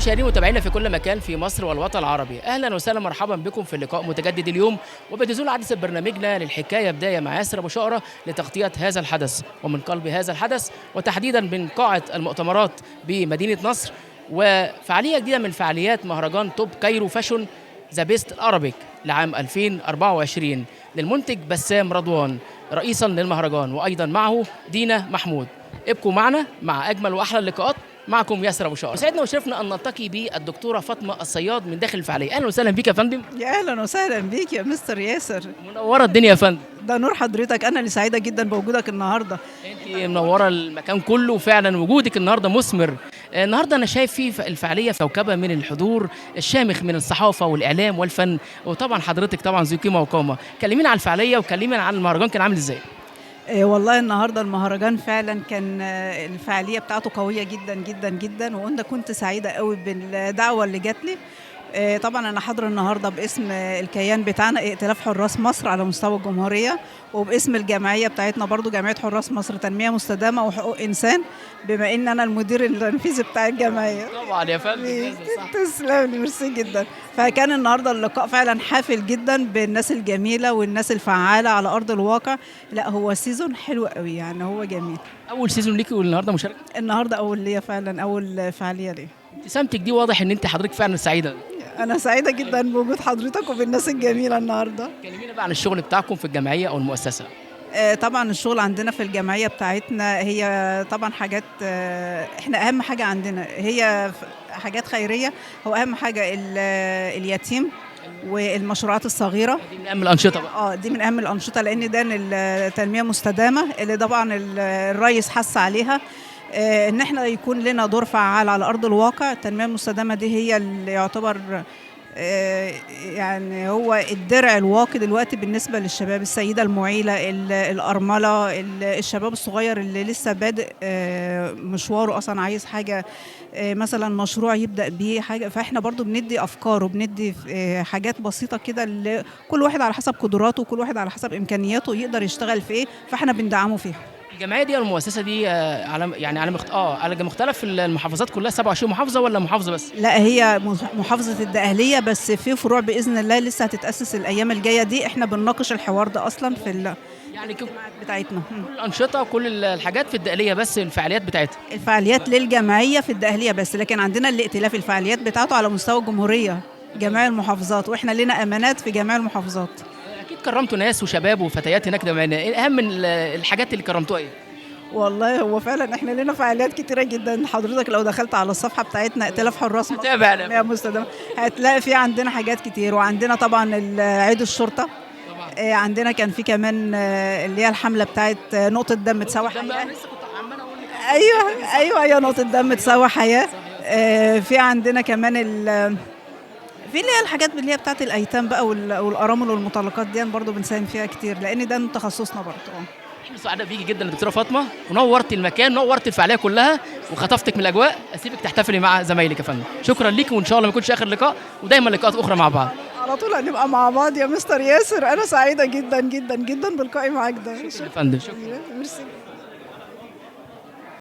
مشاهدينا ومتابعينا في كل مكان في مصر والوطن العربي، اهلا وسهلا مرحبا بكم في لقاء متجدد اليوم وبنزول عدسه برنامجنا للحكايه بدايه مع ياسر ابو شقره لتغطيه هذا الحدث ومن قلب هذا الحدث وتحديدا من قاعه المؤتمرات بمدينه نصر، وفعاليه جديده من فعاليات مهرجان توب كايرو فاشون ذا بيست الارابيك لعام 2024 للمنتج بسام رضوان رئيسا للمهرجان، وايضا معه دينا محمود. ابقوا معنا مع اجمل واحلى اللقاءات. معكم ياسر ابو شقره. سعدنا وشرفنا ان نلتقي بالدكتوره فاطمه الصياد من داخل الفعاليه. اهلا وسهلا بيك يا فندم. يا اهلا وسهلا بيك يا مستر ياسر. منوره الدنيا يا فندم. ده نور حضرتك، انا اللي سعيده جدا بوجودك النهارده. انت منوره المكان كله، فعلا وجودك النهارده مثمر. النهارده انا شايف في الفعاليه كوكبه من الحضور الشامخ من الصحافه والاعلام والفن، وطبعا حضرتك طبعا ذو قيمه وقامه. كلمينا عن الفعاليه وكلمينا عن المهرجان كان عامل ازاي. والله النهارده المهرجان فعلا كان الفعاليه بتاعته قويه جدا جدا جدا، وانا كنت سعيده قوي بالدعوه اللي جات لي. طبعا انا حاضره النهارده باسم الكيان بتاعنا ائتلاف حراس مصر على مستوى الجمهوريه، وباسم الجمعيه بتاعتنا برضو جمعيه حراس مصر تنميه مستدامه وحقوق انسان، بما ان انا المدير التنفيذي بتاع الجمعيه. طبعا يا فندم. تسلم لي، ميرسي جدا. فكان النهارده اللقاء فعلا حافل جدا بالناس الجميله والناس الفعاله على ارض الواقع. لا هو سيزون حلو قوي، يعني هو جميل. اول سيزون ليكي والنهارده مشاركه؟ النهارده اول ليا فعلا، اول فعاليه ليا. ابتسامتك دي واضح ان انت حضرتك فعلا سعيده. أنا سعيدة جدا بوجود حضرتك وبالناس الجميلة النهاردة. كلمينا بقى عن الشغل بتاعكم في الجمعية أو المؤسسة. طبعا الشغل عندنا في الجمعية بتاعتنا هي طبعا حاجات، احنا أهم حاجة عندنا هي حاجات خيرية. هو أهم حاجة اليتيم والمشروعات الصغيرة. دي من أهم الأنشطة بقى. دي من أهم الأنشطة، لأن ده التنمية المستدامة اللي طبعا الرئيس حث عليها، ان احنا يكون لنا دور فعال على ارض الواقع. التنميه المستدامه دي هي اللي يعتبر يعني هو الدرع الواقي دلوقتي بالنسبه للشباب، السيده المعيله، الارمله، الشباب الصغير اللي لسه بادئ مشواره، اصلا عايز حاجه مثلا مشروع يبدا بيه حاجه. فاحنا برضو بندي افكار وبندي حاجات بسيطه كده، كل واحد على حسب قدراته وكل واحد على حسب امكانياته يقدر يشتغل في ايه، فاحنا بندعمه فيها. الجمعيه دي او المؤسسه دي على مختلف المحافظات كلها 27 محافظه ولا محافظه بس؟ لا هي محافظه الدقهليه بس، في فروع باذن الله لسه هتتاسس الايام الجايه دي. احنا بنناقش الحوار ده اصلا في يعني الجامعات بتاعتنا. كل الانشطه وكل الحاجات في الدقهليه بس، الفعاليات بتاعتها. الفعاليات للجمعيه في الدقهليه بس، لكن عندنا الائتلاف الفعاليات بتاعته على مستوى الجمهوريه جميع المحافظات، واحنا لنا امانات في جميع المحافظات. اكيد كرمتوا ناس وشباب وفتيات هناك. ده ايه اهم الحاجات اللي كرمتوها ايه؟ والله هو فعلا احنا لنا فعاليات كتيره جدا. حضرتك لو دخلت على الصفحه بتاعتنا ائتلاف حراس مصر مستدامه هتلاقي في عندنا حاجات كتير. وعندنا طبعا عيد الشرطه طبعا. عندنا كان في كمان اللي هي الحمله بتاعت نقطه دم تساوي حياه. ايوه يا نقطه دم تساوي حياه. في عندنا كمان في اللي هي الحاجات اللي هي بتاعت الايتام بقى والارامل والمطلقات دي برضو بنساهم فيها كتير، لان ده تخصصنا برضو. احنا سعداء بيكي جدا يا دكتوره فاطمه، ونورتي المكان، نورتي الفعاليه كلها وخطفتك من الاجواء. اسيبك تحتفلي مع زمايلك يا فندم. شكرا ليك، وان شاء الله ما يكونش اخر لقاء، ودايما لقاءات اخرى مع بعض. على طول هنبقى مع بعض يا مستر ياسر. انا سعيده جدا جدا جدا بلقائي معاك ده. شكرا يا فندم. شكرا. ميرسي.